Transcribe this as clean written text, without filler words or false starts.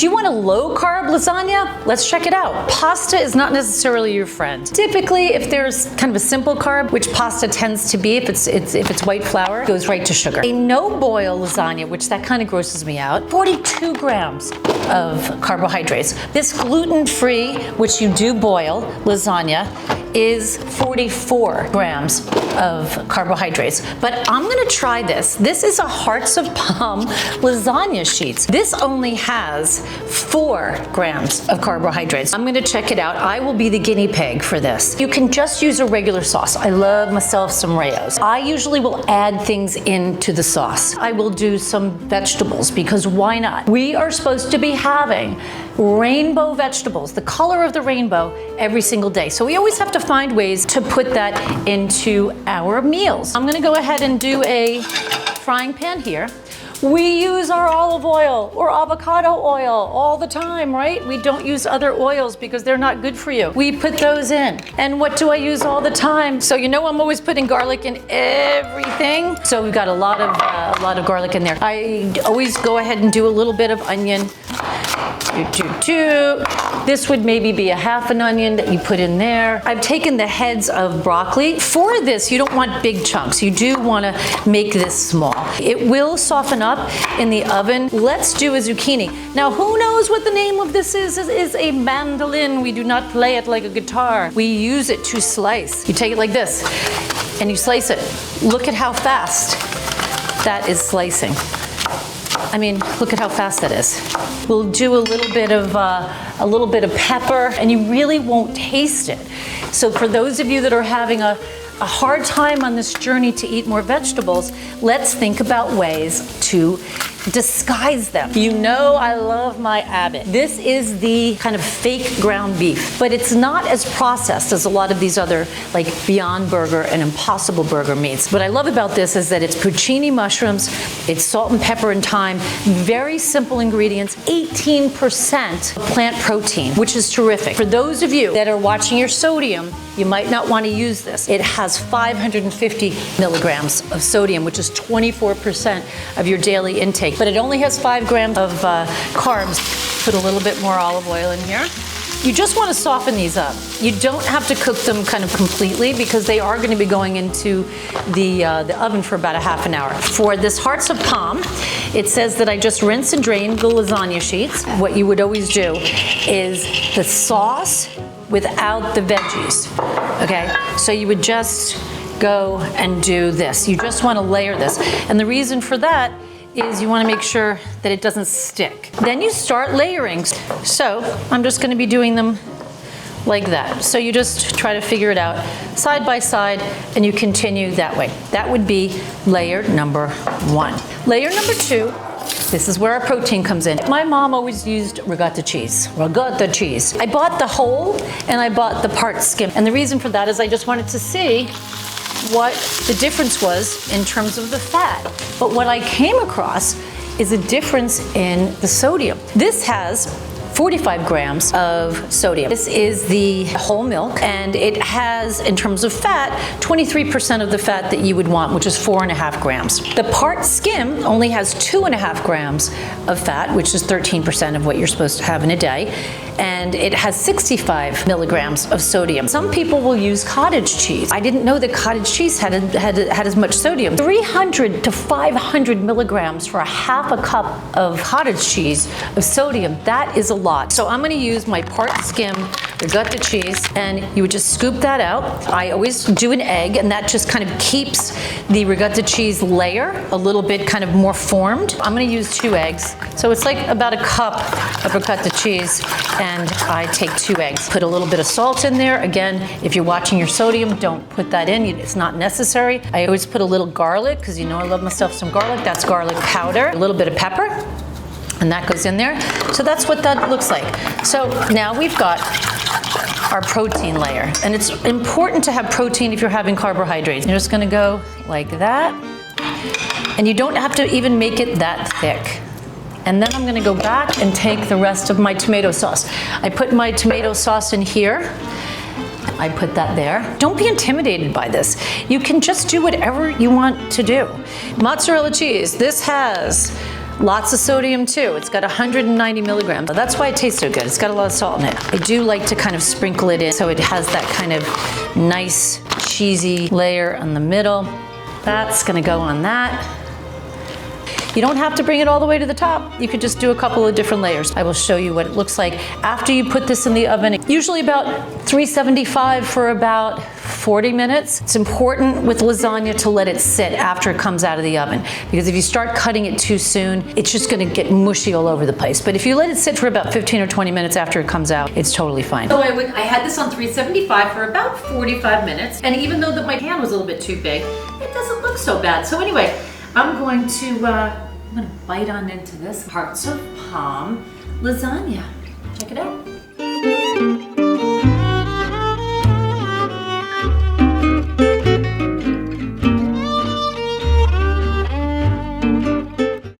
Do you want a low-carb lasagna? Let's check it out. Pasta is not necessarily your friend. Typically, if there's kind of a simple carb, which pasta tends to be, if it's white flour, it goes right to sugar. A no-boil lasagna, which that kind of grosses me out, 42 grams of carbohydrates. This gluten-free, which you do boil, lasagna, is 44 grams of carbohydrates. But I'm gonna try this. This is a Hearts of Palm lasagna sheets. This only has 4 grams of carbohydrates. I'm gonna check it out. I will be the guinea pig for this. You can just use a regular sauce. I love myself some Rayo's. I usually will add things into the sauce. I will do some vegetables because why not? We are supposed to be having rainbow vegetables, the color of the rainbow, every single day. So we always have to find ways to put that into our meals. I'm gonna go ahead and do a frying pan here. We use our olive oil or avocado oil all the time, right? We don't use other oils because they're not good for you. We put those in. And what do I use all the time? So you know I'm always putting garlic in everything. So we've got a lot of garlic in there. I always go ahead and do a little bit of onion. This would maybe be a half an onion that you put in there. I've taken the heads of broccoli. For this, you don't want big chunks. You do want to make this small. It will soften up in the oven. Let's do a zucchini. Now, who knows what the name of this is? It is a mandolin. We do not play it like a guitar. We use it to slice. You take it like this and you slice it. Look at how fast that is slicing. I mean, look at how fast that is. We'll do a little bit of pepper, and you really won't taste it. So for those of you that are having a hard time on this journey to eat more vegetables, let's think about ways to disguise them. You know I love my Abbott. This is the kind of fake ground beef, but it's not as processed as a lot of these other like Beyond Burger and Impossible Burger meats. What I love about this is that it's puccini mushrooms, it's salt and pepper and thyme, very simple ingredients, 18% plant protein, which is terrific. For those of you that are watching your sodium, you might not want to use this. It has 550 milligrams of sodium, which is 24% of your daily intake, but it only has 5 grams of carbs. Put a little bit more olive oil in here. You just want to soften these up. You don't have to cook them kind of completely because they are going to be going into the oven for about a half an hour. For this Hearts of Palm, it says that I just rinse and drain the lasagna sheets. What you would always do is the sauce without the veggies, okay? So you would just go and do this. You just want to layer this. And the reason for that is you want to make sure that it doesn't stick. Then you start layering. So I'm just going to be doing them like that. So you just try to figure it out side by side and you continue that way. That would be layer number 1. Layer number 2, this is where our protein comes in. My mom always used ricotta cheese. Ricotta cheese. I bought the whole and I bought the part skim. And the reason for that is I just wanted to see what the difference was in terms of the fat. But what I came across is a difference in the sodium. This has 45 grams of sodium. This is the whole milk, and it has, in terms of fat, 23% of the fat that you would want, which is 4.5 grams. The part skim only has 2.5 grams of fat, which is 13% of what you're supposed to have in a day, and it has 65 milligrams of sodium. Some people will use cottage cheese. I didn't know that cottage cheese had as much sodium. 300 to 500 milligrams for a half a cup of cottage cheese of sodium. That is a lot. So I'm going to use my part skim ricotta cheese, and you would just scoop that out. I always do an egg, and that just kind of keeps the ricotta cheese layer a little bit kind of more formed. I'm going to use 2 eggs. So it's like about a cup of ricotta cheese, and I take 2 eggs. Put a little bit of salt in there. Again, if you're watching your sodium, don't put that in. It's not necessary. I always put a little garlic, because you know I love myself some garlic. That's garlic powder. A little bit of pepper, and that goes in there. So that's what that looks like. So now we've got our protein layer. And it's important to have protein if you're having carbohydrates. You're just gonna go like that. And you don't have to even make it that thick. And then I'm gonna go back and take the rest of my tomato sauce. I put my tomato sauce in here. I put that there. Don't be intimidated by this. You can just do whatever you want to do. Mozzarella cheese. This has Lots of sodium too. It's got 190 milligrams. That's why it tastes so good. It's got a lot of salt in it. I do like to kind of sprinkle it in so it has that kind of nice cheesy layer in the middle. That's gonna go on that. You don't have to bring it all the way to the top. You could just do a couple of different layers. I will show you what it looks like after you put this in the oven. Usually about 375 for about 40 minutes. It's important with lasagna to let it sit after it comes out of the oven, because if you start cutting it too soon, it's just gonna get mushy all over the place. But if you let it sit for about 15 or 20 minutes after it comes out, it's totally fine. So I had this on 375 for about 45 minutes, and even though my pan was a little bit too big, it doesn't look so bad. So anyway, I'm going to bite on into this Hearts of Palm lasagna. Check it out.